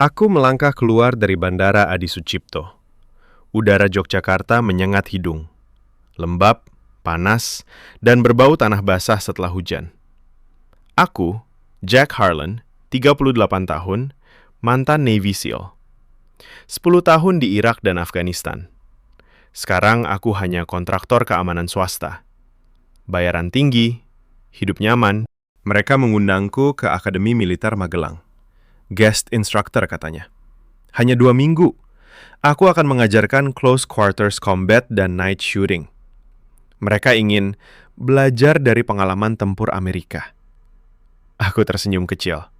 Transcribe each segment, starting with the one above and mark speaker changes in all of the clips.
Speaker 1: Aku melangkah keluar dari Bandara Adi Sucipto. Udara Yogyakarta menyengat hidung. Lembab, panas, dan berbau tanah basah setelah hujan. Aku, Jack Harlan, 38 tahun, mantan Navy SEAL. 10 tahun di Irak dan Afghanistan. Sekarang aku hanya kontraktor keamanan swasta. Bayaran tinggi, hidup nyaman. Mereka mengundangku ke Akademi Militer Magelang. Guest instructor katanya. Hanya 2 minggu. Aku akan mengajarkan close quarters combat dan night shooting. Mereka ingin belajar dari pengalaman tempur Amerika. Aku tersenyum kecil.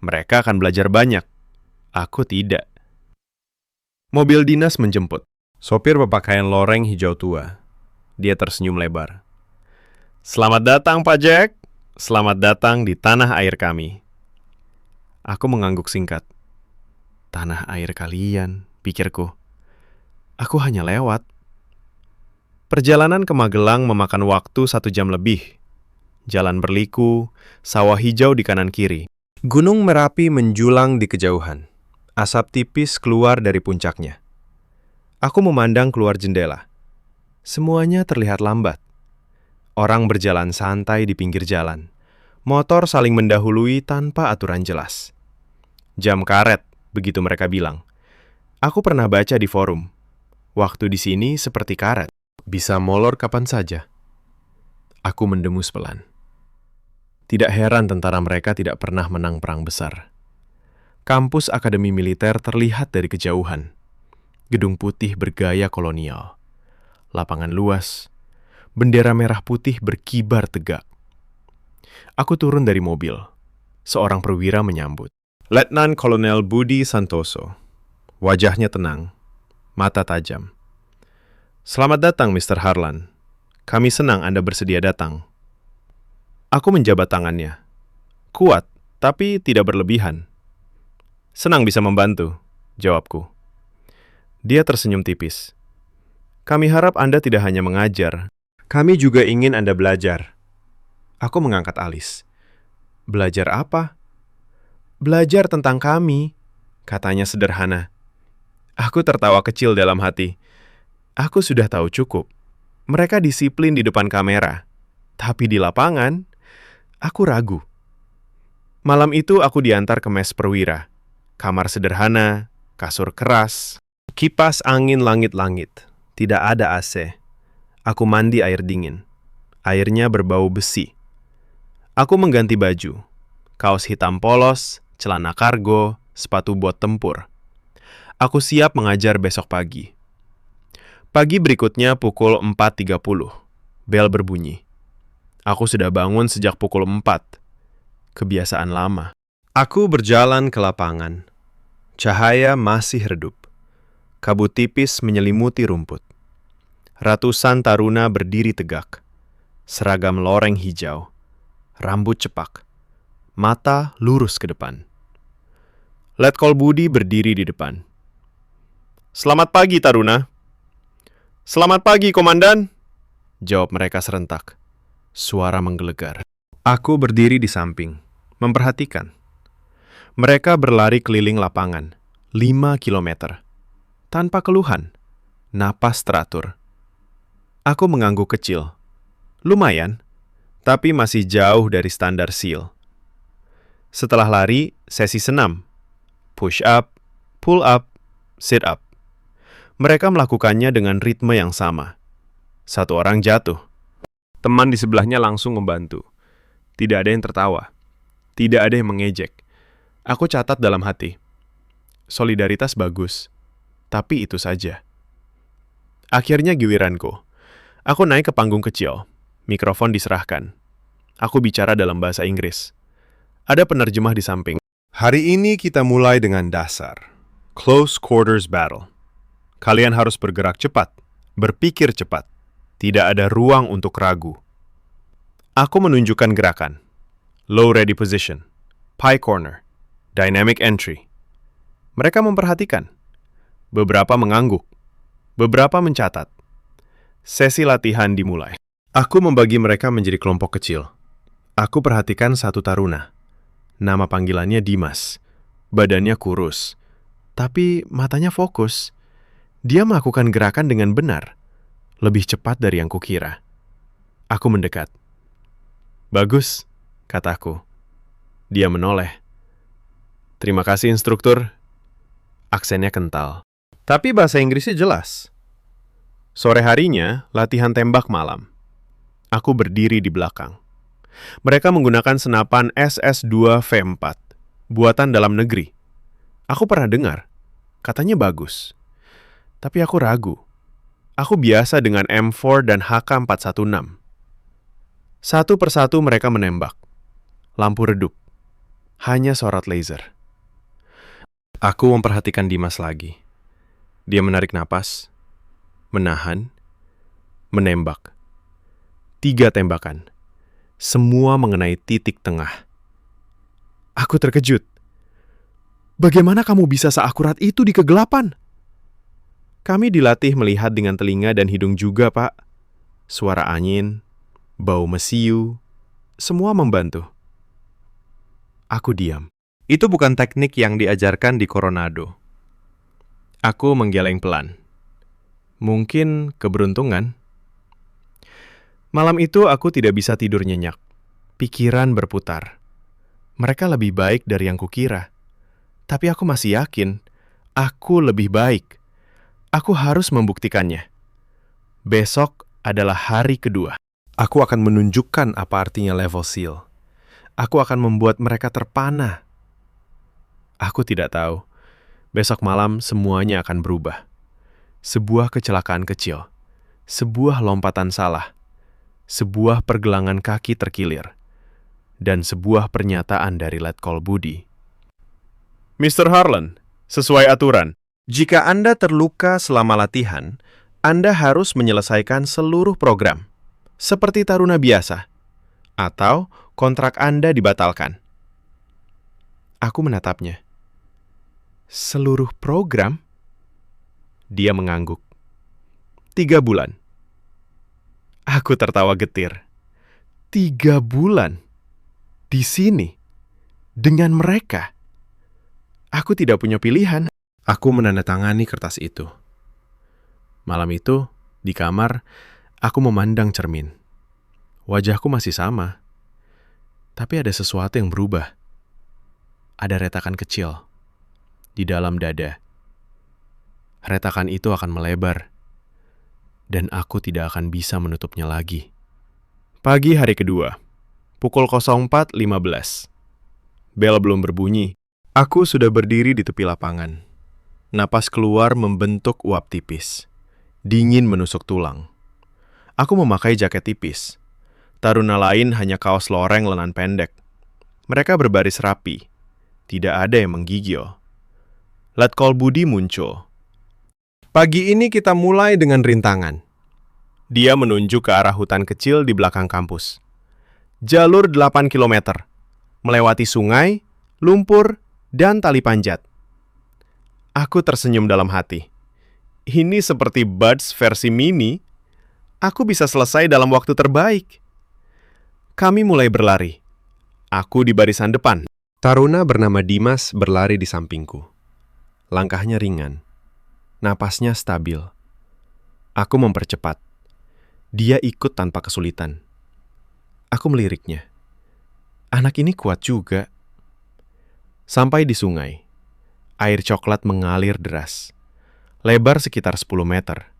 Speaker 1: Mereka akan belajar banyak. Aku tidak. Mobil dinas menjemput. Sopir berpakaian loreng hijau tua. Dia tersenyum lebar. Selamat datang, Pak Jack. Selamat datang di tanah air kami. Aku mengangguk singkat. Tanah air kalian, pikirku. Aku hanya lewat. Perjalanan ke Magelang memakan waktu 1 jam lebih. Jalan berliku, sawah hijau di kanan kiri. Gunung Merapi menjulang di kejauhan. Asap tipis keluar dari puncaknya. Aku memandang keluar jendela. Semuanya terlihat lambat. Orang berjalan santai di pinggir jalan. Motor saling mendahului tanpa aturan jelas. Jam karet, begitu mereka bilang. Aku pernah baca di forum. Waktu di sini seperti karet. Bisa molor kapan saja. Aku mendengus pelan. Tidak heran tentara mereka tidak pernah menang perang besar. Kampus Akademi Militer terlihat dari kejauhan. Gedung putih bergaya kolonial. Lapangan luas. Bendera merah putih berkibar tegak. Aku turun dari mobil. Seorang perwira menyambut. Letnan Kolonel Budi Santoso. Wajahnya tenang. Mata tajam. Selamat datang, Mr. Harlan. Kami senang Anda bersedia datang. Aku menjabat tangannya. Kuat, tapi tidak berlebihan. Senang bisa membantu, jawabku. Dia tersenyum tipis. Kami harap Anda tidak hanya mengajar. Kami juga ingin Anda belajar. Aku mengangkat alis. Belajar apa? Belajar tentang kami, katanya sederhana. Aku tertawa kecil dalam hati. Aku sudah tahu cukup. Mereka disiplin di depan kamera. Tapi di lapangan, aku ragu. Malam itu aku diantar ke mes perwira. Kamar sederhana, kasur keras, kipas angin langit-langit. Tidak ada AC. Aku mandi air dingin. Airnya berbau besi. Aku mengganti baju. Kaos hitam polos, celana kargo, sepatu bot tempur. Aku siap mengajar besok pagi. Pagi berikutnya pukul 4.30. Bel berbunyi. Aku sudah bangun sejak pukul 4. Kebiasaan lama. Aku berjalan ke lapangan. Cahaya masih redup. Kabut tipis menyelimuti rumput. Ratusan taruna berdiri tegak. Seragam loreng hijau. Rambut cepak. Mata lurus ke depan. Letkol Budi berdiri di depan. Selamat pagi, taruna. Selamat pagi, komandan. Jawab mereka serentak. Suara menggelegar. Aku berdiri di samping, memperhatikan. Mereka berlari keliling lapangan, 5 kilometer. Tanpa keluhan, napas teratur. Aku mengangguk kecil. Lumayan, tapi masih jauh dari standar SEAL. Setelah lari, sesi senam. Push up, pull up, sit up. Mereka melakukannya dengan ritme yang sama. Satu orang jatuh. Teman di sebelahnya langsung membantu. Tidak ada yang tertawa. Tidak ada yang mengejek. Aku catat dalam hati. Solidaritas bagus. Tapi itu saja. Akhirnya giliranku. Aku naik ke panggung kecil. Mikrofon diserahkan. Aku bicara dalam bahasa Inggris. Ada penerjemah di samping. Hari ini kita mulai dengan dasar. Close quarters battle. Kalian harus bergerak cepat, berpikir cepat. Tidak ada ruang untuk ragu. Aku menunjukkan gerakan. Low ready position, pie corner, dynamic entry. Mereka memperhatikan. Beberapa mengangguk. Beberapa mencatat. Sesi latihan dimulai. Aku membagi mereka menjadi kelompok kecil. Aku perhatikan satu taruna. Nama panggilannya Dimas. Badannya kurus, tapi matanya fokus. Dia melakukan gerakan dengan benar, lebih cepat dari yang kukira. Aku mendekat. "Bagus," kataku. Dia menoleh. "Terima kasih, instruktur." Aksennya kental. Tapi bahasa Inggrisnya jelas. Sore harinya, latihan tembak malam. Aku berdiri di belakang. Mereka menggunakan senapan SS-2V4, buatan dalam negeri. Aku pernah dengar, katanya bagus. Tapi aku ragu. Aku biasa dengan M4 dan HK416. Satu persatu mereka menembak. Lampu redup. Hanya sorot laser. Aku memperhatikan Dimas lagi. Dia menarik napas, menahan, menembak. 3 tembakan. Semua mengenai titik tengah. Aku terkejut. Bagaimana kamu bisa seakurat itu di kegelapan? Kami dilatih melihat dengan telinga dan hidung juga, Pak. Suara angin, bau mesiu, semua membantu. Aku diam. Itu bukan teknik yang diajarkan di Coronado. Aku menggeleng pelan. Mungkin keberuntungan. Malam itu aku tidak bisa tidur nyenyak. Pikiran berputar. Mereka lebih baik dari yang kukira. Tapi aku masih yakin, aku lebih baik. Aku harus membuktikannya. Besok adalah hari kedua. Aku akan menunjukkan apa artinya level SEAL. Aku akan membuat mereka terpana. Aku tidak tahu. Besok malam semuanya akan berubah. Sebuah kecelakaan kecil. Sebuah lompatan salah. Sebuah pergelangan kaki terkilir. Dan sebuah pernyataan dari Letkol Budi. Mr. Harlan, sesuai aturan, jika Anda terluka selama latihan, Anda harus menyelesaikan seluruh program, seperti taruna biasa, atau kontrak Anda dibatalkan. Aku menatapnya. Seluruh program? Dia mengangguk. 3 bulan. Aku tertawa getir. 3 bulan? Di sini? Dengan mereka? Aku tidak punya pilihan. Aku menandatangani kertas itu. Malam itu, di kamar, aku memandang cermin. Wajahku masih sama. Tapi ada sesuatu yang berubah. Ada retakan kecil di dalam dada. Retakan itu akan melebar. Dan aku tidak akan bisa menutupnya lagi. Pagi hari kedua, pukul 04.15. Bel belum berbunyi. Aku sudah berdiri di tepi lapangan. Napas keluar membentuk uap tipis. Dingin menusuk tulang. Aku memakai jaket tipis. Taruna lain hanya kaos loreng lengan pendek. Mereka berbaris rapi. Tidak ada yang menggigil. Letkol Budi muncul. Pagi ini kita mulai dengan rintangan. Dia menunjuk ke arah hutan kecil di belakang kampus. Jalur 8 km. Melewati sungai, lumpur, dan tali panjat. Aku tersenyum dalam hati. Ini seperti Buds versi mini. Aku bisa selesai dalam waktu terbaik. Kami mulai berlari. Aku di barisan depan. Taruna bernama Dimas berlari di sampingku. Langkahnya ringan. Napasnya stabil. Aku mempercepat. Dia ikut tanpa kesulitan. Aku meliriknya. Anak ini kuat juga. Sampai di sungai. Air coklat mengalir deras. Lebar sekitar 10 meter.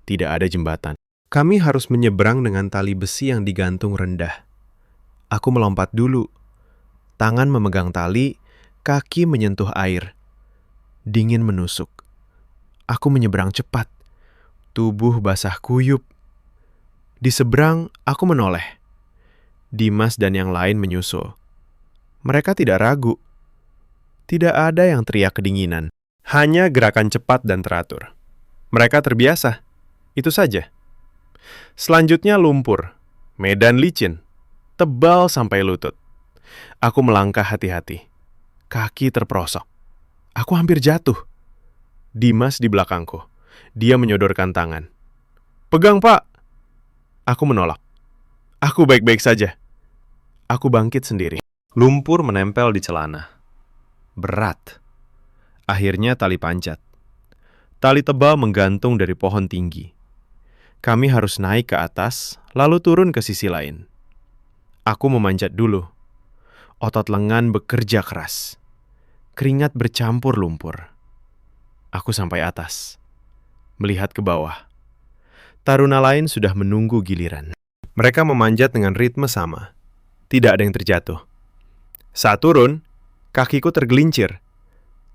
Speaker 1: Tidak ada jembatan. Kami harus menyeberang dengan tali besi yang digantung rendah. Aku melompat dulu. Tangan memegang tali, kaki menyentuh air. Dingin menusuk. Aku menyeberang cepat. Tubuh basah kuyup. Di seberang, aku menoleh. Dimas dan yang lain menyusul. Mereka tidak ragu. Tidak ada yang teriak kedinginan. Hanya gerakan cepat dan teratur. Mereka terbiasa. Itu saja. Selanjutnya lumpur. Medan licin. Tebal sampai lutut. Aku melangkah hati-hati. Kaki terperosok. Aku hampir jatuh. Dimas di belakangku. Dia menyodorkan tangan. "Pegang, Pak." Aku menolak. "Aku baik-baik saja." Aku bangkit sendiri. Lumpur menempel di celana. berat. Akhirnya tali panjat. Tali tebal menggantung dari pohon tinggi. Kami harus naik ke atas, lalu turun ke sisi lain. Aku memanjat dulu. Otot lengan bekerja keras. Keringat bercampur lumpur. Aku sampai atas, melihat ke bawah. Taruna lain sudah menunggu giliran. Mereka memanjat dengan ritme sama. Tidak ada yang terjatuh. Saat turun, kakiku tergelincir.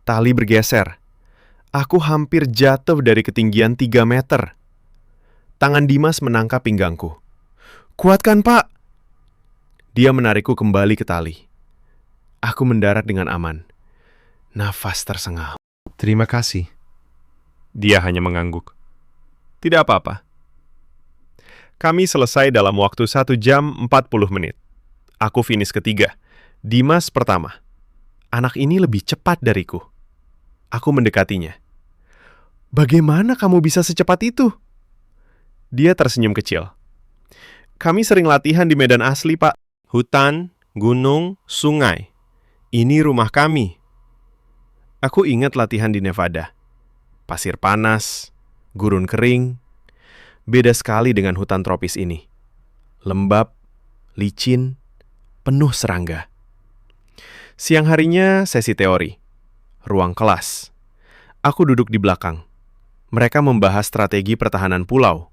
Speaker 1: Tali bergeser. Aku hampir jatuh dari ketinggian 3 meter. Tangan Dimas menangkap pinggangku. "Kuatkan, Pak!" Dia menarikku kembali ke tali. Aku mendarat dengan aman. Nafas tersengal.
Speaker 2: Terima kasih.
Speaker 1: Dia hanya mengangguk. Tidak apa-apa. Kami selesai dalam waktu 1 jam 40 menit. Aku finish ketiga. Dimas pertama. Anak ini lebih cepat dariku. Aku mendekatinya. "Bagaimana kamu bisa secepat itu?" Dia tersenyum kecil. "Kami sering latihan di medan asli, Pak. Hutan, gunung, sungai. Ini rumah kami." Aku ingat latihan di Nevada. Pasir panas, gurun kering. Beda sekali dengan hutan tropis ini. Lembab, licin, penuh serangga. Siang harinya sesi teori. Ruang kelas. Aku duduk di belakang. Mereka membahas strategi pertahanan pulau.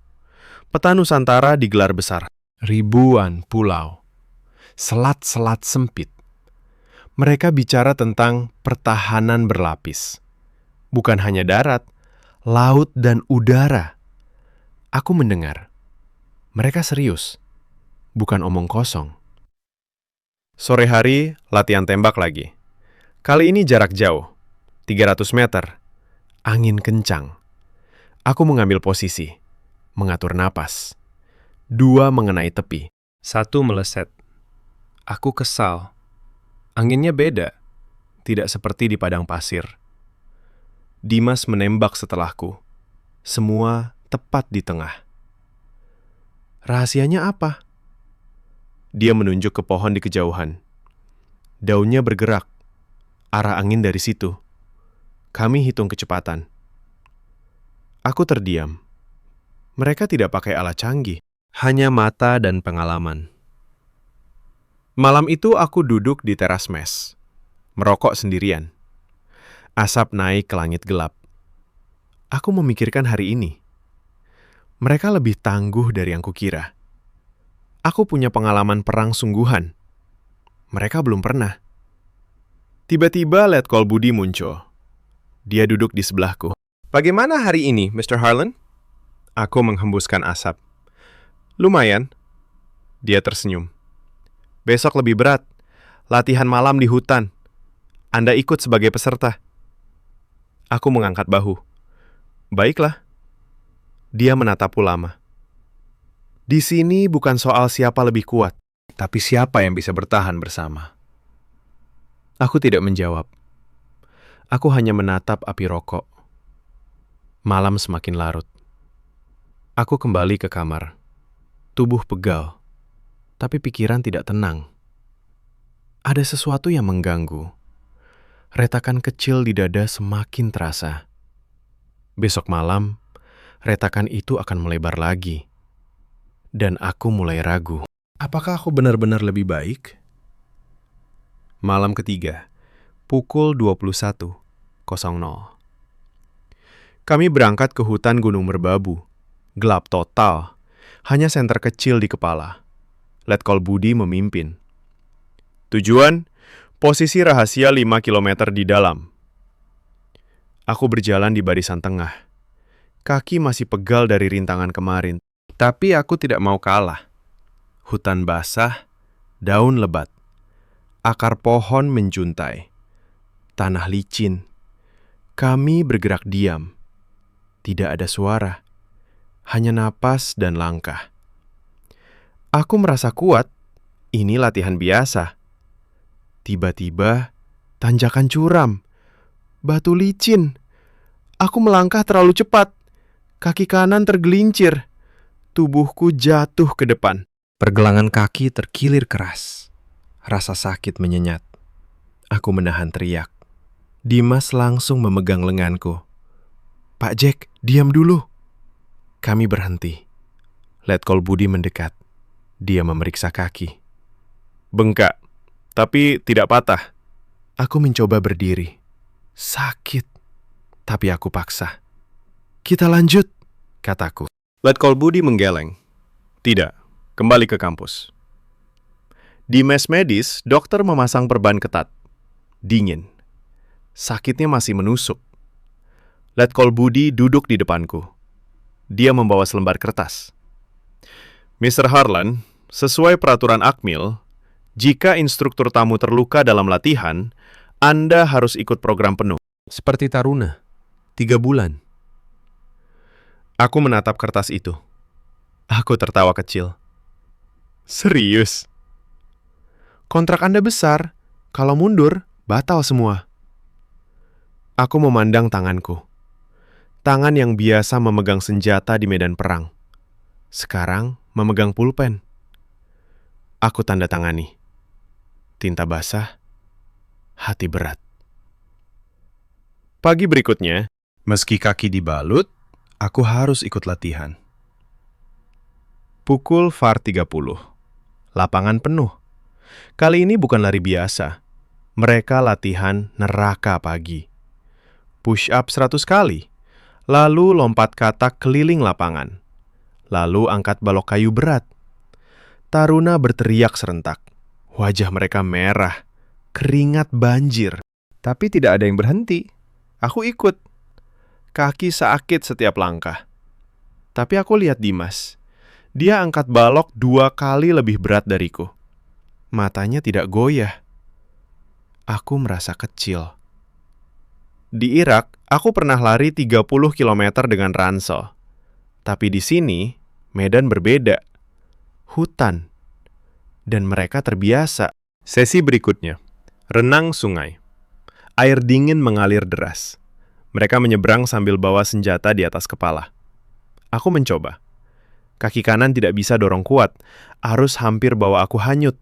Speaker 1: Peta Nusantara digelar besar. Ribuan pulau. Selat-selat sempit. Mereka bicara tentang pertahanan berlapis. Bukan hanya darat, laut dan udara. Aku mendengar. Mereka serius. Bukan omong kosong. Sore hari, latihan tembak lagi. Kali ini jarak jauh. 300 meter. Angin kencang. Aku mengambil posisi. Mengatur napas. 2 mengenai tepi. 1 meleset. Aku kesal. Anginnya beda. Tidak seperti di padang pasir. Dimas menembak setelahku. Semua tepat di tengah. Rahasianya apa? Dia menunjuk ke pohon di kejauhan. Daunnya bergerak. Arah angin dari situ. Kami hitung kecepatan. Aku terdiam. Mereka tidak pakai alat canggih. Hanya mata dan pengalaman. Malam itu aku duduk di teras mes. Merokok sendirian. Asap naik ke langit gelap. Aku memikirkan hari ini. Mereka lebih tangguh dari yang kukira. Aku punya pengalaman perang sungguhan. Mereka belum pernah. Tiba-tiba Letkol Budi muncul. Dia duduk di sebelahku. "Bagaimana hari ini, Mr. Harlan?" Aku menghembuskan asap. "Lumayan." Dia tersenyum. "Besok lebih berat. Latihan malam di hutan. Anda ikut sebagai peserta." Aku mengangkat bahu. "Baiklah." Dia menatapku lama. "Di sini bukan soal siapa lebih kuat, tapi siapa yang bisa bertahan bersama." Aku tidak menjawab. Aku hanya menatap api rokok. Malam semakin larut. Aku kembali ke kamar. Tubuh pegal, tapi pikiran tidak tenang. Ada sesuatu yang mengganggu. Retakan kecil di dada semakin terasa. Besok malam, retakan itu akan melebar lagi. Dan aku mulai ragu. Apakah aku benar-benar lebih baik? Malam ketiga, pukul 21.00. Kami berangkat ke hutan Gunung Merbabu. Gelap total. Hanya senter kecil di kepala. Letkol Budi memimpin. Tujuan, posisi rahasia 5 km di dalam. Aku berjalan di barisan tengah. Kaki masih pegal dari rintangan kemarin. Tapi aku tidak mau kalah. Hutan basah, daun lebat. Akar pohon menjuntai. Tanah licin. Kami bergerak diam. Tidak ada suara. Hanya napas dan langkah. Aku merasa kuat. Ini latihan biasa. Tiba-tiba, tanjakan curam. Batu licin. Aku melangkah terlalu cepat. Kaki kanan tergelincir. Tubuhku jatuh ke depan. Pergelangan kaki terkilir keras. Rasa sakit menyenyat. Aku menahan teriak. Dimas langsung memegang lenganku. "Pak Jack, diam dulu." Kami berhenti. Letkol Budi mendekat. Dia memeriksa kaki. "Bengkak, tapi tidak patah." Aku mencoba berdiri. Sakit, tapi aku paksa. "Kita lanjut," kataku. Letkol Budi menggeleng. "Tidak, kembali ke kampus." Di mes medis, dokter memasang perban ketat. Dingin. Sakitnya masih menusuk. Letkol Budi duduk di depanku. Dia membawa selembar kertas. "Mr. Harlan, sesuai peraturan Akmil, jika instruktur tamu terluka dalam latihan, Anda harus ikut program penuh." Seperti Taruna, 3 bulan. Aku menatap kertas itu. Aku tertawa kecil. "Serius? Kontrak Anda besar. Kalau mundur, batal semua." Aku memandang tanganku. Tangan yang biasa memegang senjata di medan perang. Sekarang memegang pulpen. Aku tanda tangani. Tinta basah, hati berat. Pagi berikutnya, meski kaki dibalut, aku harus ikut latihan. Pukul VAR 30. Lapangan penuh. Kali ini bukan lari biasa. Mereka latihan neraka pagi. Push up 100 kali. Lalu lompat katak keliling lapangan. Lalu angkat balok kayu berat. Taruna berteriak serentak. Wajah mereka merah. Keringat banjir. Tapi tidak ada yang berhenti. Aku ikut. Kaki sakit setiap langkah. Tapi aku lihat Dimas. Dia angkat balok 2 kali lebih berat dariku. Matanya tidak goyah. Aku merasa kecil. Di Irak, aku pernah lari 30 km dengan ransel. Tapi di sini, medan berbeda. Hutan. Dan mereka terbiasa. Sesi berikutnya. Renang sungai. Air dingin mengalir deras. Mereka menyeberang sambil bawa senjata di atas kepala. Aku mencoba. Kaki kanan tidak bisa dorong kuat. Arus hampir bawa aku hanyut.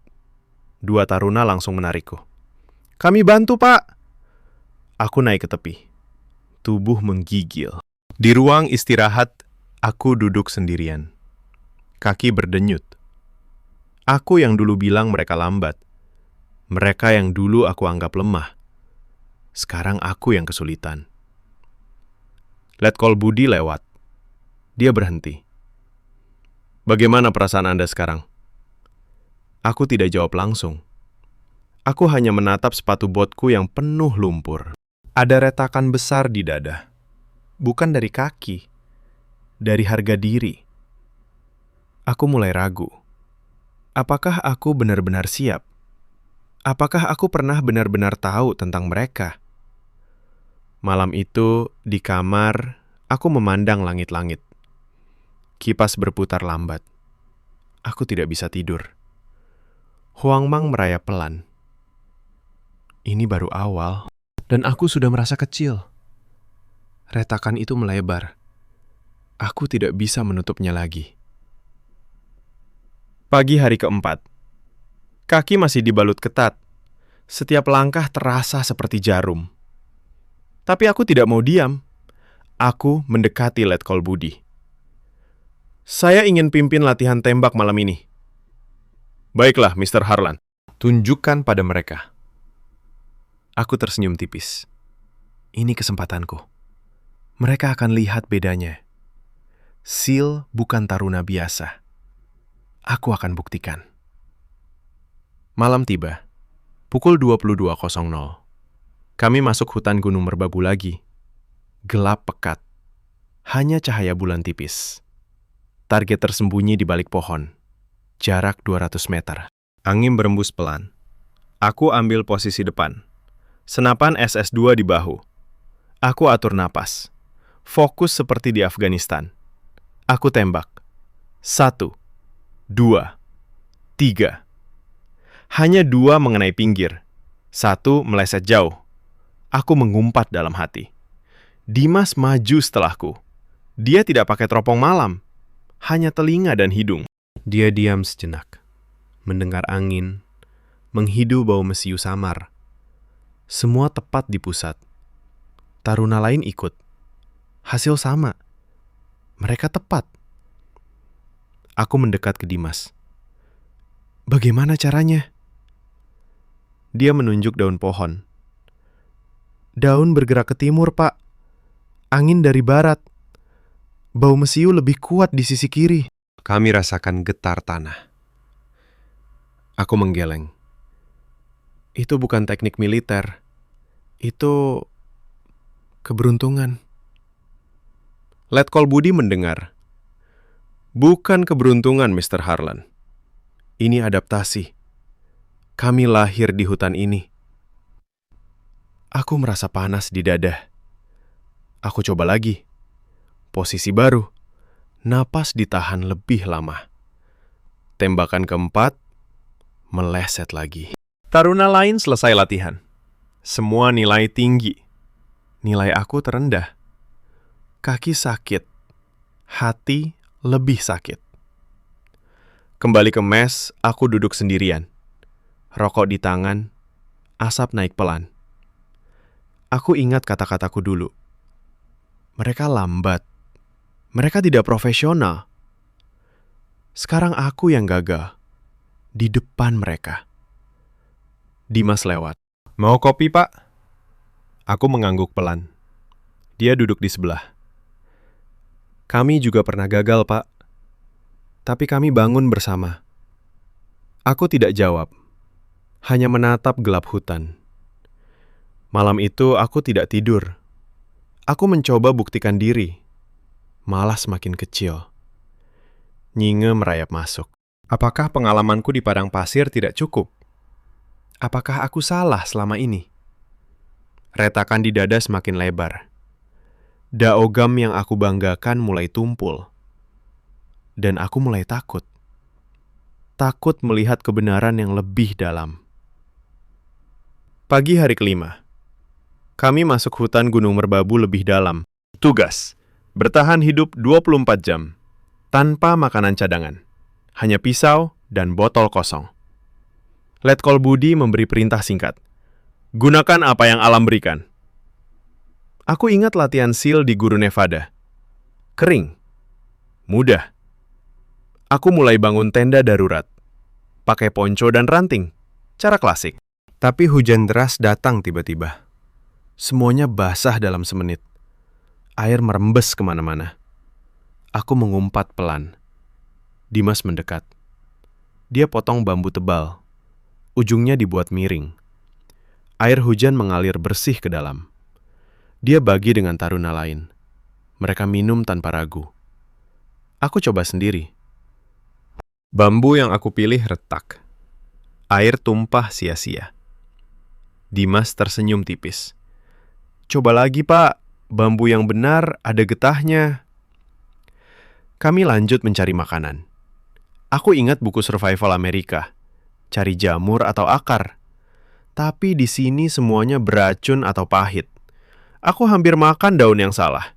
Speaker 1: 2 taruna langsung menarikku. "Kami bantu, Pak." Aku naik ke tepi. Tubuh menggigil. Di ruang istirahat, aku duduk sendirian. Kaki berdenyut. Aku yang dulu bilang mereka lambat. Mereka yang dulu aku anggap lemah. Sekarang aku yang kesulitan. Letkol Budi lewat. Dia berhenti. "Bagaimana perasaan Anda sekarang?" Aku tidak jawab langsung. Aku hanya menatap sepatu botku yang penuh lumpur. Ada retakan besar di dada. Bukan dari kaki. Dari harga diri. Aku mulai ragu. Apakah aku benar-benar siap? Apakah aku pernah benar-benar tahu tentang mereka? Malam itu, di kamar, aku memandang langit-langit. Kipas berputar lambat. Aku tidak bisa tidur. Huang Mang merayap pelan. Ini baru awal. Dan aku sudah merasa kecil. Retakan itu melebar. Aku tidak bisa menutupnya lagi. Pagi hari keempat. Kaki masih dibalut ketat. Setiap langkah terasa seperti jarum. Tapi aku tidak mau diam. Aku mendekati Letkol Budi. "Saya ingin pimpin latihan tembak malam ini." "Baiklah, Mr. Harlan. Tunjukkan pada mereka." Aku tersenyum tipis. Ini kesempatanku. Mereka akan lihat bedanya. SEAL bukan taruna biasa. Aku akan buktikan. Malam tiba. Pukul 22.00. Kami masuk hutan Gunung Merbabu lagi. Gelap pekat. Hanya cahaya bulan tipis. Target tersembunyi di balik pohon. Jarak 200 meter. Angin berembus pelan. Aku ambil posisi depan. Senapan SS-2 di bahu. Aku atur napas. Fokus seperti di Afghanistan. Aku tembak. 1, 2, 3. Hanya 2 mengenai pinggir. 1 meleset jauh. Aku mengumpat dalam hati. Dimas maju setelahku. Dia tidak pakai teropong malam. Hanya telinga dan hidung. Dia diam sejenak. Mendengar angin. Menghidu bau mesiu samar. Semua tepat di pusat. Taruna lain ikut. Hasil sama. Mereka tepat. Aku mendekat ke Dimas. Bagaimana caranya? Dia menunjuk daun pohon. Daun bergerak ke timur, Pak. Angin dari barat. Bau mesiu lebih kuat di sisi kiri.
Speaker 2: Kami rasakan getar tanah.
Speaker 1: Aku menggeleng. Itu bukan teknik militer. Itu keberuntungan. Letkol Budi mendengar. Bukan keberuntungan, Mr. Harlan. Ini adaptasi. Kami lahir di hutan ini. Aku merasa panas di dada. Aku coba lagi. Posisi baru. Napas ditahan lebih lama. Tembakan keempat, meleset lagi. Taruna lain selesai latihan. Semua nilai tinggi. Nilai aku terendah. Kaki sakit. Hati lebih sakit. Kembali ke mes, aku duduk sendirian. Rokok di tangan, asap naik pelan. Aku ingat kata-kataku dulu. Mereka lambat. Mereka tidak profesional. Sekarang aku yang gagal. Di depan mereka. Dimas lewat. Mau kopi, Pak? Aku mengangguk pelan. Dia duduk di sebelah. Kami juga pernah gagal, Pak. Tapi kami bangun bersama. Aku tidak jawab. Hanya menatap gelap hutan. Malam itu aku tidak tidur. Aku mencoba buktikan diri. Malah semakin kecil. Nyinge merayap masuk. Apakah pengalamanku di padang pasir tidak cukup? Apakah aku salah selama ini? Retakan di dada semakin lebar. Daogam yang aku banggakan mulai tumpul. Dan aku mulai takut. Takut melihat kebenaran yang lebih dalam. Pagi hari kelima. Kami masuk hutan Gunung Merbabu lebih dalam. Tugas, bertahan hidup 24 jam. Tanpa makanan cadangan. Hanya pisau dan botol kosong. Letkol Budi memberi perintah singkat. Gunakan apa yang alam berikan. Aku ingat latihan SEAL di Guru Nevada. Kering. Mudah. Aku mulai bangun tenda darurat. Pakai ponco dan ranting. Cara klasik. Tapi hujan deras datang tiba-tiba. Semuanya basah dalam semenit. Air merembes kemana-mana. Aku mengumpat pelan. Dimas mendekat. Dia potong bambu tebal. Ujungnya dibuat miring. Air hujan mengalir bersih ke dalam. Dia bagi dengan taruna lain. Mereka minum tanpa ragu. Aku coba sendiri. Bambu yang aku pilih retak. Air tumpah sia-sia. Dimas tersenyum tipis. Coba lagi, Pak. Bambu yang benar ada getahnya. Kami lanjut mencari makanan. Aku ingat buku survival Amerika. Cari jamur atau akar. Tapi di sini semuanya beracun atau pahit. Aku hampir makan daun yang salah.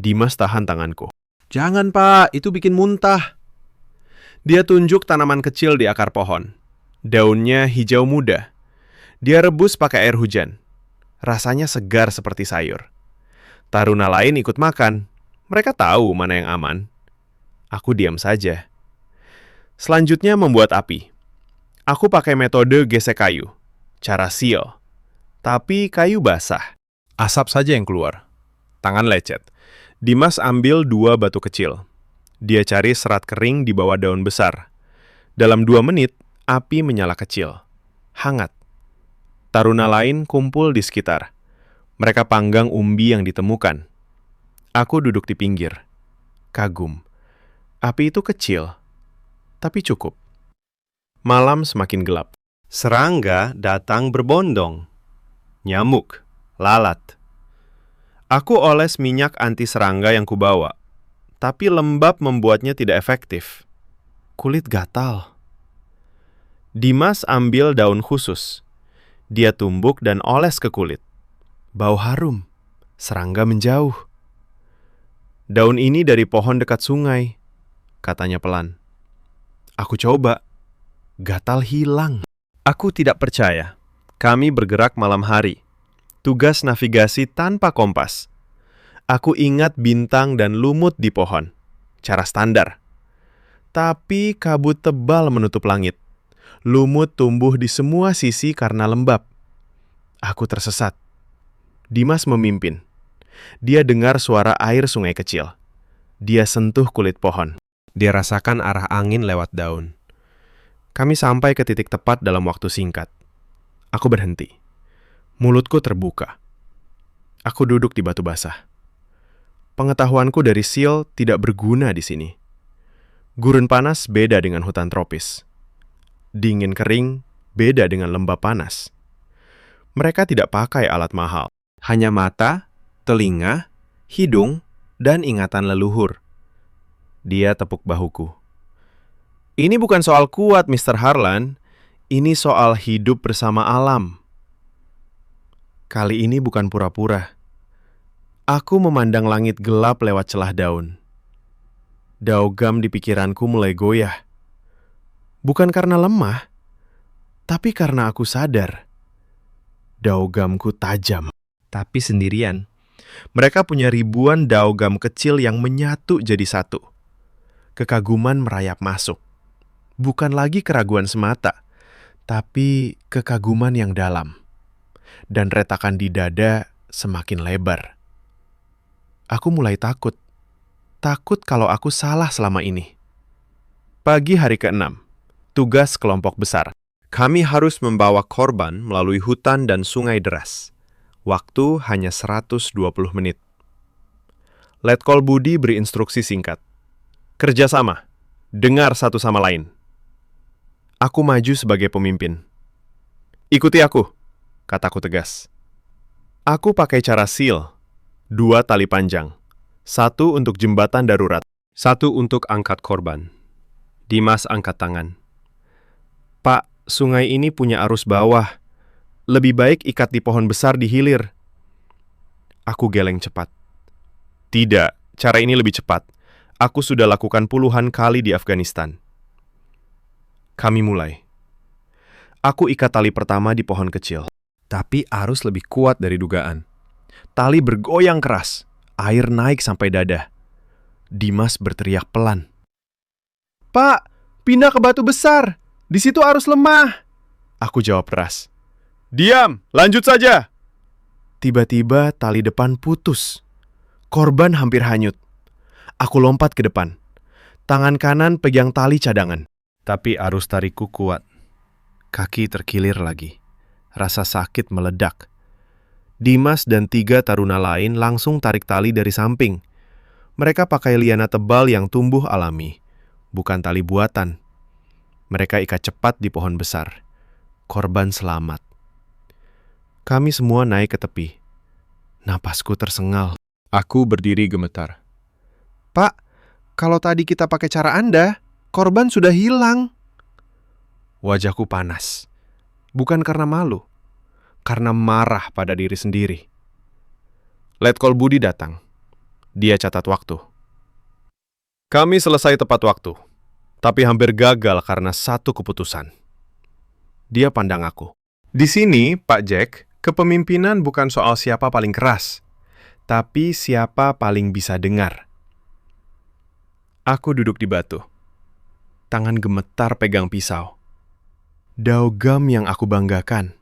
Speaker 1: Dimas tahan tanganku. Jangan, Pak, itu bikin muntah. Dia tunjuk tanaman kecil di akar pohon. Daunnya hijau muda. Dia rebus pakai air hujan. Rasanya segar seperti sayur. Taruna lain ikut makan. Mereka tahu mana yang aman. Aku diam saja. Selanjutnya membuat api. Aku pakai metode gesek kayu. Cara SEAL. Tapi kayu basah. Asap saja yang keluar. Tangan lecet. Dimas ambil 2 batu kecil. Dia cari serat kering di bawah daun besar. Dalam 2 menit, api menyala kecil. Hangat. Taruna lain kumpul di sekitar. Mereka panggang umbi yang ditemukan. Aku duduk di pinggir. Kagum. Api itu kecil, tapi cukup. Malam semakin gelap. Serangga datang berbondong. Nyamuk, lalat. Aku oles minyak anti serangga yang kubawa, tapi lembab membuatnya tidak efektif. Kulit gatal. Dimas ambil daun khusus. Dia tumbuk dan oles ke kulit. Bau harum. Serangga menjauh. Daun ini dari pohon dekat sungai, katanya pelan. Aku coba. Gatal hilang. Aku tidak percaya. Kami bergerak malam hari. tugas navigasi tanpa kompas. Aku ingat bintang dan lumut di pohon, cara standar. Tapi kabut tebal menutup langit. Lumut tumbuh di semua sisi karena lembab. Aku tersesat. Dimas memimpin. Dia dengar suara air sungai kecil. Dia sentuh kulit pohon.
Speaker 2: Dia rasakan arah angin lewat daun.
Speaker 1: Kami sampai ke titik tepat dalam waktu singkat. Aku berhenti. Mulutku terbuka. Aku duduk di batu basah. Pengetahuanku dari seal tidak berguna di sini. Gurun panas beda dengan hutan tropis. Dingin kering beda dengan lembah panas. Mereka tidak pakai alat mahal.
Speaker 2: Hanya mata, telinga, hidung, dan ingatan leluhur.
Speaker 1: Dia tepuk bahuku. Ini bukan soal kuat, Mr. Harlan. Ini soal hidup bersama alam. Kali ini bukan pura-pura. Aku memandang langit gelap lewat celah daun. Daugam di pikiranku mulai goyah. Bukan karena lemah, tapi karena aku sadar. Daugamku tajam.
Speaker 2: Tapi sendirian.
Speaker 1: Mereka punya ribuan daugam kecil yang menyatu jadi satu. Kekaguman merayap masuk. Bukan lagi keraguan semata, tapi kekaguman yang dalam. Dan retakan di dada semakin lebar. Aku mulai takut. Takut kalau aku salah selama ini. Pagi hari ke-6, tugas kelompok besar. Kami harus membawa korban melalui hutan dan sungai deras. Waktu hanya 120 menit. Letkol Budi beri instruksi singkat. Kerjasama. Dengar satu sama lain. Aku maju sebagai pemimpin. Ikuti aku, kataku tegas. Aku pakai cara seal. 2 tali panjang. 1 untuk jembatan darurat.
Speaker 2: 1 untuk angkat korban.
Speaker 1: Dimas angkat tangan. Pak, sungai ini punya arus bawah. Lebih baik ikat di pohon besar di hilir. Aku geleng cepat. Tidak, cara ini lebih cepat. Aku sudah lakukan puluhan kali di Afghanistan. Kami mulai. Aku ikat tali pertama di pohon kecil. Tapi arus lebih kuat dari dugaan. Tali bergoyang keras. Air naik sampai dada. Dimas berteriak pelan. Pak, pindah ke batu besar. Di situ arus lemah. Aku jawab keras. Diam, lanjut saja. Tiba-tiba tali depan putus. Korban hampir hanyut. Aku lompat ke depan. Tangan kanan pegang tali cadangan. Tapi arus tarikku kuat. Kaki terkilir lagi. Rasa sakit meledak. Dimas dan 3 taruna lain langsung tarik tali dari samping. Mereka pakai liana tebal yang tumbuh alami, bukan tali buatan. Mereka ikat cepat di pohon besar. Korban selamat. Kami semua naik ke tepi. Napasku tersengal. Aku berdiri gemetar. Pak, kalau tadi kita pakai cara Anda, korban sudah hilang. Wajahku panas. Bukan karena malu. Karena marah pada diri sendiri. Letkol Budi datang. Dia catat waktu. Kami selesai tepat waktu, tapi hampir gagal karena satu keputusan. Dia pandang aku. Di sini, Pak Jack, kepemimpinan bukan soal siapa paling keras, tapi siapa paling bisa dengar. Aku duduk di batu. Tangan gemetar pegang pisau. Daugam yang aku banggakan.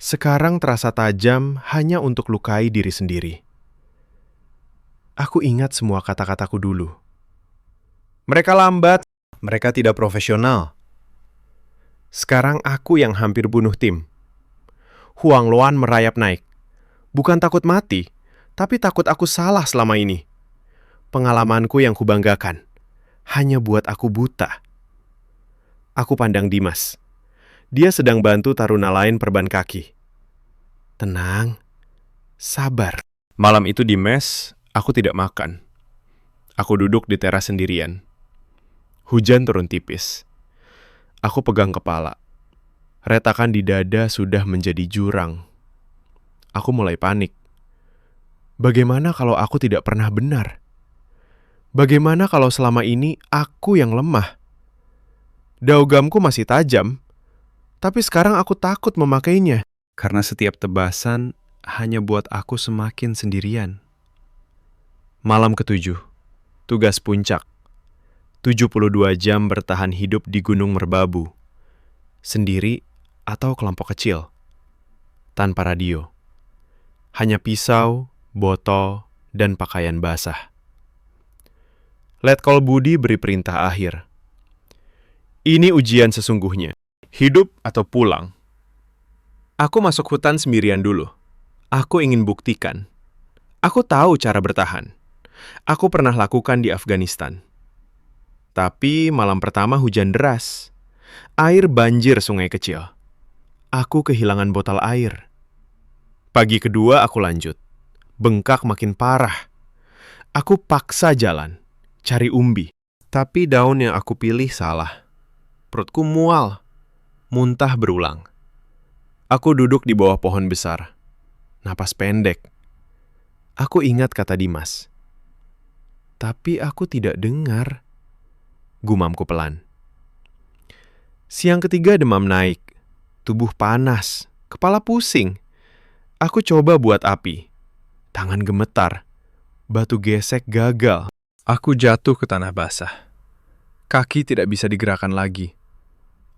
Speaker 1: Sekarang terasa tajam hanya untuk lukai diri sendiri. Aku ingat semua kata-kataku dulu. Mereka lambat, mereka tidak profesional. Sekarang aku yang hampir bunuh tim. Huang Luan merayap naik. Bukan takut mati, tapi takut aku salah selama ini. Pengalamanku yang kubanggakan, hanya buat aku buta. Aku pandang Dimas. Dia sedang bantu taruna lain perban kaki. Tenang, sabar. Malam itu di mes, aku tidak makan. Aku duduk di teras sendirian. Hujan turun tipis. Aku pegang kepala. Retakan di dada sudah menjadi jurang. Aku mulai panik. Bagaimana kalau aku tidak pernah benar? Bagaimana kalau selama ini aku yang lemah? Daugamku masih tajam, tapi sekarang aku takut memakainya.
Speaker 2: Karena setiap tebasan
Speaker 1: hanya buat aku semakin sendirian. Malam ketujuh, tugas puncak. 72 jam bertahan hidup di Gunung Merbabu. Sendiri atau kelompok kecil. Tanpa radio. Hanya pisau, botol, dan pakaian basah. Letkol Budi beri perintah akhir. Ini ujian sesungguhnya. Hidup atau pulang. Aku masuk hutan sendirian dulu. Aku ingin buktikan. Aku tahu cara bertahan. Aku pernah lakukan di Afghanistan. Tapi malam pertama hujan deras. Air banjir sungai kecil. Aku kehilangan botol air. Pagi kedua aku lanjut. Bengkak makin parah. Aku paksa jalan, cari umbi. Tapi daun yang aku pilih salah. Perutku mual. Muntah berulang. Aku duduk di bawah pohon besar. Napas pendek. Aku ingat kata Dimas. Tapi aku tidak dengar. Gumamku pelan. Siang ketiga demam naik. Tubuh panas. Kepala pusing. Aku coba buat api. Tangan gemetar. Batu gesek gagal. Aku jatuh ke tanah basah. Kaki tidak bisa digerakkan lagi.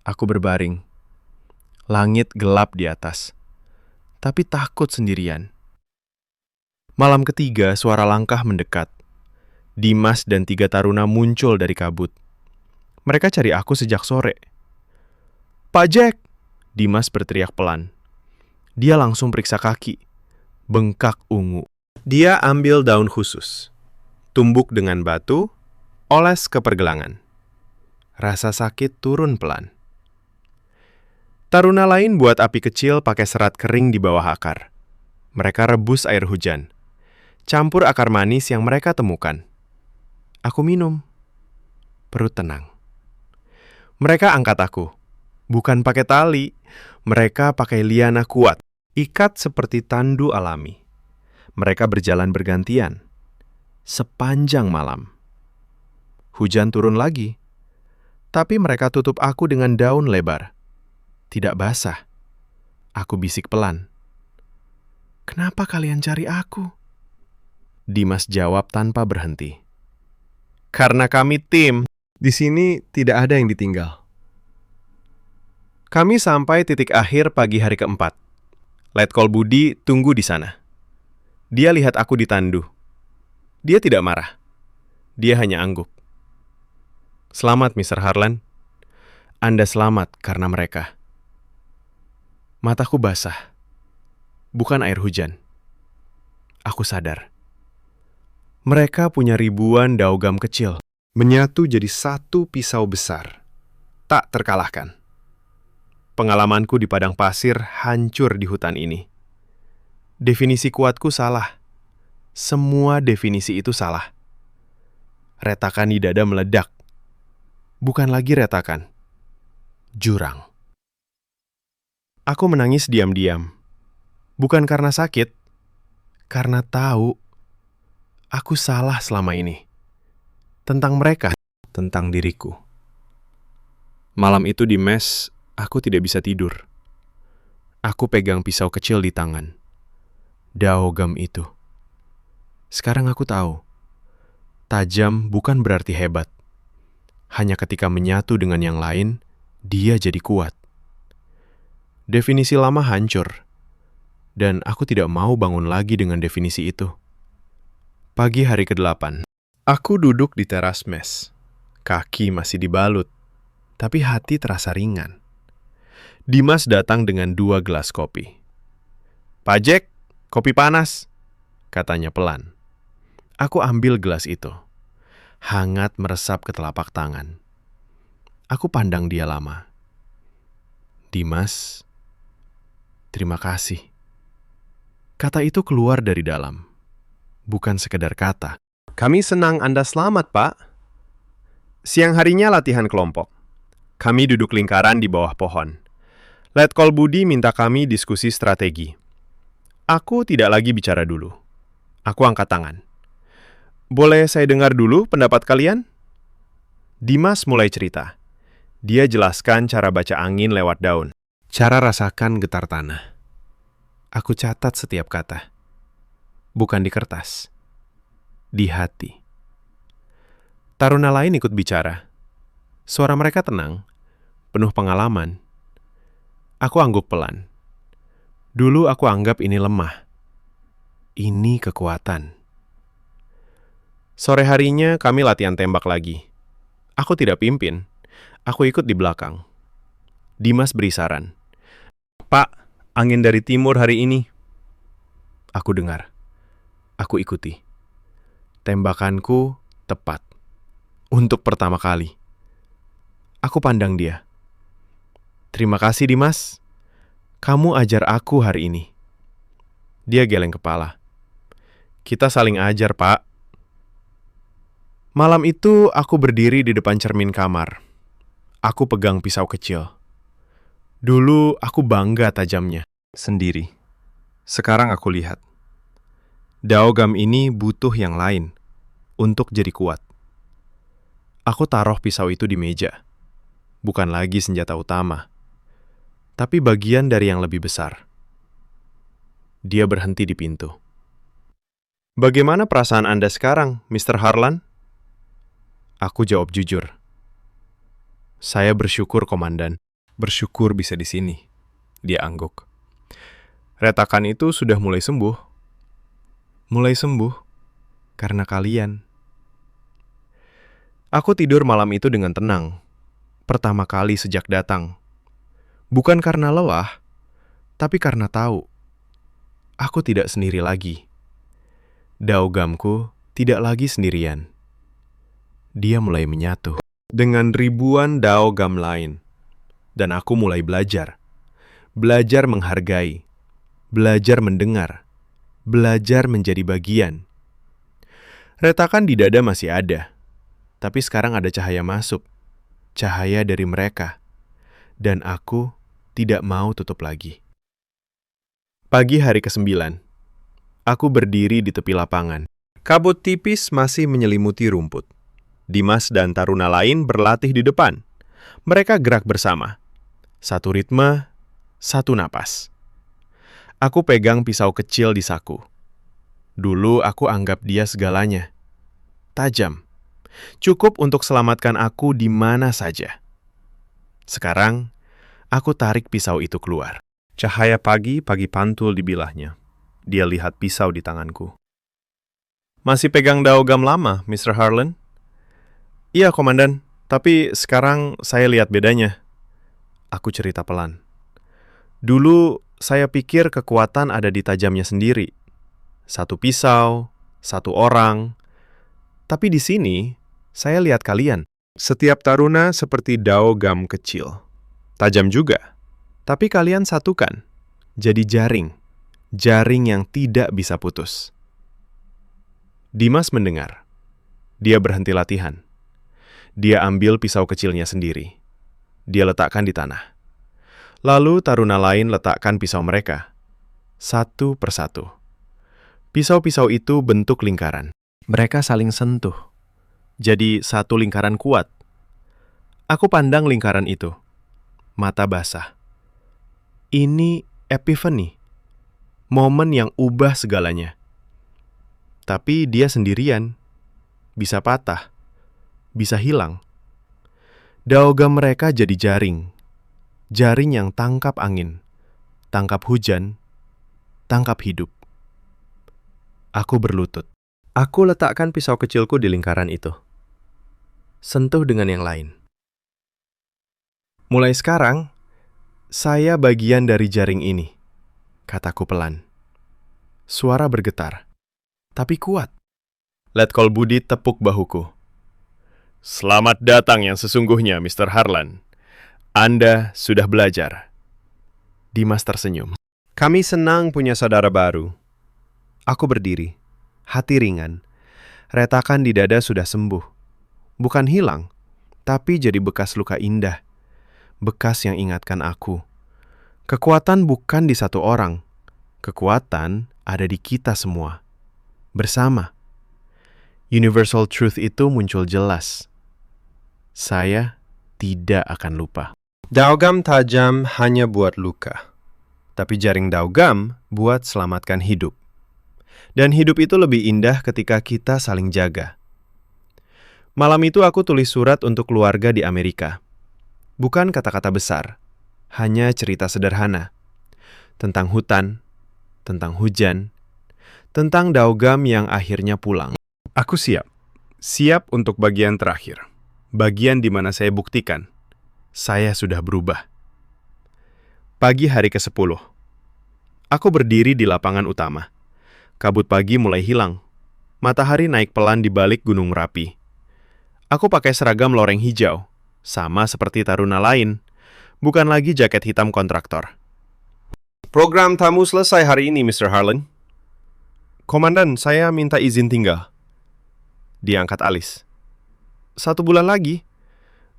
Speaker 1: Aku berbaring. Langit gelap di atas. Tapi takut sendirian. Malam ketiga suara langkah mendekat. Dimas dan 3 taruna muncul dari kabut. Mereka cari aku sejak sore. "Pak Jack!" Dimas berteriak pelan. Dia langsung periksa kaki. Bengkak ungu. Dia ambil daun khusus. Tumbuk dengan batu, oles ke pergelangan. Rasa sakit turun pelan. Taruna lain buat api kecil pakai serat kering di bawah akar. Mereka rebus air hujan. Campur akar manis yang mereka temukan. Aku minum. Perut tenang. Mereka angkat aku. Bukan pakai tali. Mereka pakai liana kuat. Ikat seperti tandu alami. Mereka berjalan bergantian. Sepanjang malam. Hujan turun lagi. Tapi mereka tutup aku dengan daun lebar. Tidak basah. Aku bisik pelan. "Kenapa kalian cari aku?" Dimas jawab tanpa berhenti. "Karena kami tim. Di sini tidak ada yang ditinggal." Kami sampai titik akhir pagi hari keempat. Letkol Budi tunggu di sana. Dia lihat aku ditandu. Dia tidak marah. Dia hanya angguk. "Selamat, Mr. Harlan. Anda selamat karena mereka." Mataku basah. Bukan air hujan. Aku sadar. Mereka punya ribuan daugam kecil. Menyatu jadi satu pisau besar. Tak terkalahkan. Pengalamanku di padang pasir hancur di hutan ini. Definisi kuatku salah. Semua definisi itu salah. Retakan di dada meledak. Bukan lagi retakan. Jurang. Aku menangis diam-diam. Bukan karena sakit. Karena tahu. Aku salah selama ini. Tentang mereka. Tentang diriku. Malam itu di mes, aku tidak bisa tidur. Aku pegang pisau kecil di tangan. Daogam itu. Sekarang aku tahu. Tajam bukan berarti hebat. Hanya ketika menyatu dengan yang lain, dia jadi kuat. Definisi lama hancur. Dan aku tidak mau bangun lagi dengan definisi itu. Pagi hari ke-8. Aku duduk di teras mes. Kaki masih dibalut. Tapi hati terasa ringan. Dimas datang dengan 2 gelas kopi. "Pak Jack, kopi panas," katanya pelan. Aku ambil gelas itu. Hangat meresap ke telapak tangan. Aku pandang dia lama. "Dimas, terima kasih." Kata itu keluar dari dalam. Bukan sekedar kata. "Kami senang Anda selamat, Pak." Siang harinya latihan kelompok. Kami duduk lingkaran di bawah pohon. Letkol Budi minta kami diskusi strategi. Aku tidak lagi bicara dulu. Aku angkat tangan. "Boleh saya dengar dulu pendapat kalian?" Dimas mulai cerita. Dia jelaskan cara baca angin lewat daun. Cara rasakan getar tanah.
Speaker 2: Aku catat setiap kata. Bukan di kertas. Di hati. Taruna lain ikut bicara. Suara mereka tenang, penuh pengalaman. Aku angguk pelan. Dulu aku anggap ini lemah. Ini kekuatan. Sore harinya kami latihan tembak lagi. Aku tidak pimpin. Aku ikut di belakang. Dimas beri saran.
Speaker 1: Pak, angin dari timur hari ini.
Speaker 2: Aku dengar. Aku ikuti. Tembakanku tepat. Untuk pertama kali. Aku pandang dia. Terima kasih, Dimas. Kamu ajar aku hari ini. Dia geleng kepala.
Speaker 1: Kita saling ajar, Pak.
Speaker 2: Malam itu aku berdiri di depan cermin kamar. Aku pegang pisau kecil. Dulu aku bangga tajamnya.
Speaker 1: Sendiri. Sekarang aku lihat.
Speaker 2: Daogam ini butuh yang lain untuk jadi kuat. Aku taruh pisau itu di meja. Bukan lagi senjata utama, tapi bagian dari yang lebih besar. Dia berhenti di pintu.
Speaker 1: Bagaimana perasaan Anda sekarang, Mr. Harlan?
Speaker 2: Aku jawab jujur. Saya bersyukur, Komandan.
Speaker 1: Bersyukur bisa di sini. Dia angguk. Retakan itu sudah mulai sembuh.
Speaker 2: Mulai sembuh karena kalian.
Speaker 1: Aku tidur malam itu dengan tenang.
Speaker 2: Pertama kali sejak datang. Bukan karena lelah, tapi karena tahu. Aku tidak sendiri lagi. Daogamku tidak lagi sendirian. Dia mulai menyatu dengan ribuan daogam lain. Dan aku mulai belajar. Belajar menghargai. Belajar mendengar. Belajar menjadi bagian. Retakan di dada masih ada. Tapi sekarang ada cahaya masuk. Cahaya dari mereka. Dan aku tidak mau tutup lagi. Pagi hari ke-9. Aku berdiri di tepi lapangan.
Speaker 1: Kabut tipis masih menyelimuti rumput. Dimas dan taruna lain berlatih di depan. Mereka gerak bersama. Satu ritme, satu napas. Aku pegang pisau kecil di saku. Dulu aku anggap dia segalanya. Tajam. Cukup untuk selamatkan aku di mana saja. Sekarang, aku tarik pisau itu keluar. Cahaya pagi pantul di bilahnya. Dia lihat pisau di tanganku. Masih pegang daogam lama, Mr. Harlan? Iya, Komandan. Tapi sekarang saya lihat bedanya. Aku cerita pelan. Dulu saya pikir kekuatan ada di tajamnya sendiri. Satu pisau, satu orang. Tapi di sini, saya lihat kalian. Setiap taruna seperti daogam kecil. Tajam juga. Tapi kalian satukan. Jadi jaring. Jaring yang tidak bisa putus. Dimas mendengar. Dia berhenti latihan. Dia ambil pisau kecilnya sendiri. Dia letakkan di tanah. Lalu taruna lain letakkan pisau mereka. Satu persatu. Pisau-pisau itu bentuk lingkaran. Mereka saling sentuh. Jadi satu lingkaran kuat. Aku pandang lingkaran itu. Mata basah. Ini epiphany. Momen yang ubah segalanya. Tapi dia sendirian. Bisa patah. Bisa hilang. Daogam mereka jadi jaring. Jaring yang tangkap angin, tangkap hujan, tangkap hidup. Aku berlutut. Aku letakkan pisau kecilku di lingkaran itu. Sentuh dengan yang lain. Mulai sekarang, saya bagian dari jaring ini, kataku pelan. Suara bergetar, tapi kuat. Letkol Budi tepuk bahuku. Selamat datang yang sesungguhnya, Mr. Harlan. Anda sudah belajar. Dimas tersenyum. Kami senang punya saudara baru. Aku berdiri, hati ringan. Retakan di dada sudah sembuh. Bukan hilang, tapi jadi bekas luka indah. Bekas yang ingatkan aku. Kekuatan bukan di satu orang. Kekuatan ada di kita semua. Bersama. Universal truth itu muncul jelas. Saya tidak akan lupa. Daogam tajam hanya buat luka.
Speaker 2: Tapi jaring daugam buat selamatkan hidup. Dan hidup itu lebih indah ketika kita saling jaga. Malam itu aku tulis surat untuk keluarga di Amerika. Bukan kata-kata besar, hanya cerita sederhana. Tentang hutan, tentang hujan, tentang daugam yang akhirnya pulang. Aku siap. Siap untuk bagian terakhir. Bagian di mana saya buktikan saya sudah berubah. Pagi hari ke-10. Aku berdiri di lapangan utama. Kabut pagi mulai hilang. Matahari naik pelan di balik Gunung Merapi. Aku pakai seragam loreng hijau, sama seperti taruna lain, bukan lagi jaket hitam kontraktor.
Speaker 1: Program tamu selesai hari ini, Mr. Harlan.
Speaker 2: Komandan, saya minta izin tinggal. Diangkat alis. 1 bulan lagi,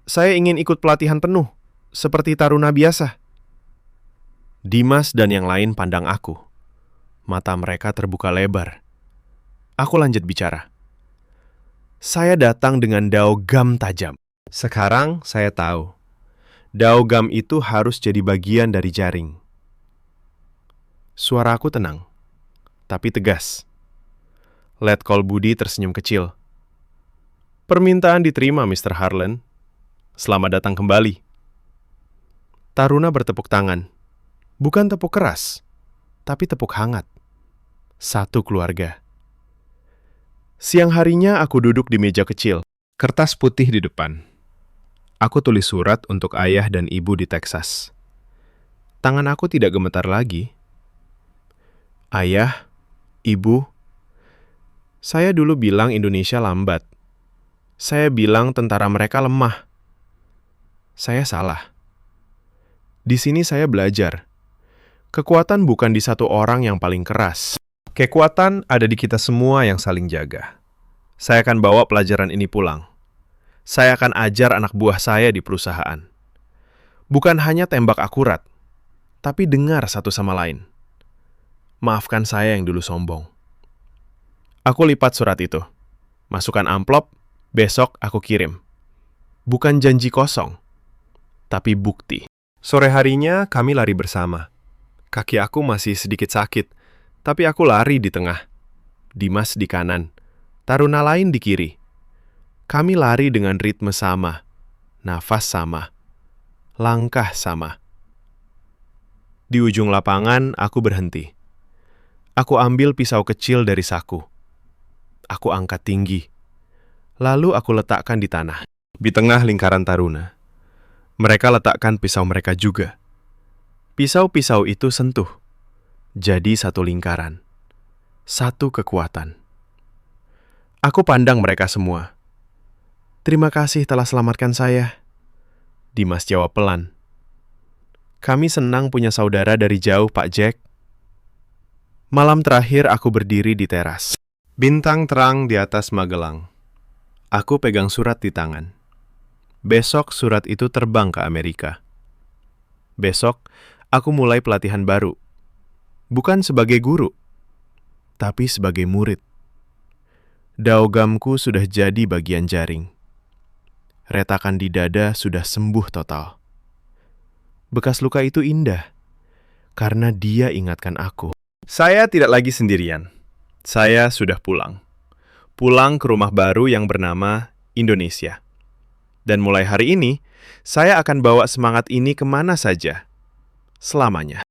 Speaker 2: saya ingin ikut pelatihan penuh, seperti taruna biasa. Dimas dan yang lain pandang aku. Mata mereka terbuka lebar. Aku lanjut bicara. Saya datang dengan daugam tajam. Sekarang saya tahu, daugam itu harus jadi bagian dari jaring. Suara aku tenang, tapi tegas. Letkol Budi tersenyum kecil. Permintaan diterima, Mr. Harlan. Selamat datang kembali. Taruna bertepuk tangan. Bukan tepuk keras, tapi tepuk hangat. Satu keluarga. Siang harinya aku duduk di meja kecil. Kertas putih di depan. Aku tulis surat untuk ayah dan ibu di Texas. Tangan aku tidak gemetar lagi. Ayah, ibu, saya dulu bilang Indonesia lambat. Saya bilang tentara mereka lemah. Saya salah. Di sini saya belajar. Kekuatan bukan di satu orang yang paling keras. Kekuatan ada di kita semua yang saling jaga. Saya akan bawa pelajaran ini pulang. Saya akan ajar anak buah saya di perusahaan. Bukan hanya tembak akurat, tapi dengar satu sama lain. Maafkan saya yang dulu sombong. Aku lipat surat itu. Masukkan amplop, besok aku kirim. Bukan janji kosong, tapi bukti. Sore harinya kami lari bersama. Kaki aku masih sedikit sakit, tapi aku lari di tengah. Dimas di kanan, taruna lain di kiri. Kami lari dengan ritme sama, nafas sama, langkah sama. Di ujung lapangan, aku berhenti. Aku ambil pisau kecil dari saku. Aku angkat tinggi. Lalu aku letakkan di tanah. Di tengah lingkaran taruna. Mereka letakkan pisau mereka juga. Pisau-pisau itu sentuh. Jadi satu lingkaran. Satu kekuatan. Aku pandang mereka semua. Terima kasih telah selamatkan saya. Dimas jawab pelan. Kami senang punya saudara dari jauh, Pak Jack. Malam terakhir aku berdiri di teras. Bintang terang di atas Magelang. Aku pegang surat di tangan. Besok surat itu terbang ke Amerika. Besok aku mulai pelatihan baru. Bukan sebagai guru, tapi sebagai murid. Daugamku sudah jadi bagian jaring. Retakan di dada sudah sembuh total. Bekas luka itu indah, karena dia ingatkan aku. Saya tidak lagi sendirian. Saya sudah pulang. Pulang ke rumah baru yang bernama Indonesia. Dan mulai hari ini, saya akan bawa semangat ini kemana saja. Selamanya.